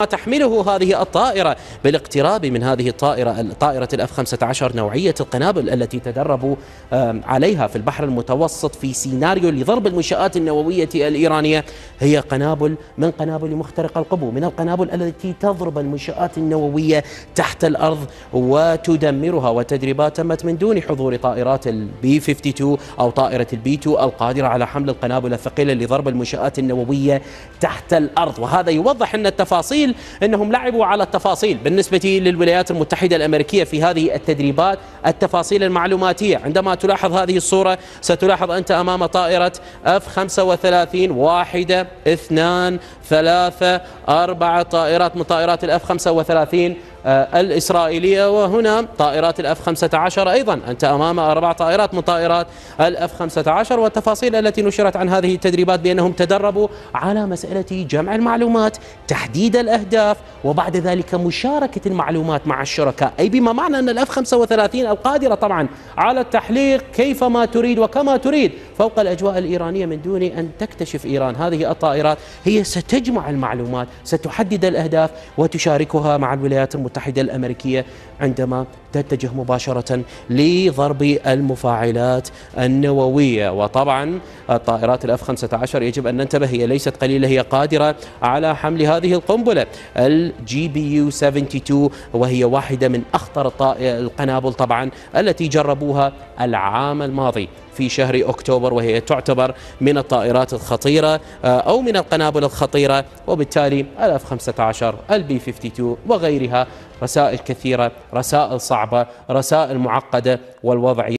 تحمله هذه الطائرة بالاقتراب من هذه طائرة الأف 15 نوعية القنابل التي تدربوا عليها في البحر المتوسط في سيناريو لضرب المنشآت النووية الإيرانية هي قنابل من قنابل مخترق القبو، من القنابل التي تضرب المنشآت النووية تحت الأرض وتدمرها. وتدريبات تمت من دون حضور طائرات البي 52 أو طائرة البي 2 القادرة على حمل القنابل الثقيلة لضرب المنشآت النووية تحت الأرض. وهذا يوضح أن التفاصيل أنهم لعبوا على التفاصيل بالنسبة للولايات المتحدة الأمريكية في هذه التدريبات، التفاصيل المعلوماتية. عندما تلاحظ هذه الصورة ستلاحظ أنت أمام طائرة F 35 1 2 3 4 طائرات من طائرات الأف 35 الإسرائيلية، وهنا طائرات الأف 15 أيضا أنت أمام 4 طائرات من طائرات الأف 15. والتفاصيل التي نشرت عن هذه التدريبات بأنهم تدربوا على مسألة جمع المعلومات، تحديد الأهداف، وبعد ذلك مشاركة المعلومات مع الشركاء، أي بما معنى أن الأف 35 القادرة طبعا على التحليق كيفما تريد وكما تريد فوق الأجواء الإيرانية من دون أن تكتشف إيران. هذه الطائرات هي ستجمع المعلومات، ستحدد الأهداف وتشاركها مع الولايات المتحدة الأمريكية عندما تتجه مباشرة لضرب المفاعلات النووية. وطبعا الطائرات الأف 15 يجب أن ننتبه هي ليست قليلة، هي قادرة على حمل هذه القنبلة الGBU 72، وهي واحدة من أخطر القنابل طبعا التي جربوها العام الماضي في شهر أكتوبر، وهي تعتبر من الطائرات الخطيرة أو من القنابل الخطيرة. وبالتالي الأف 15 البي 52 وغيرها رسائل كثيرة، رسائل صعبة، رسائل معقدة، والوضع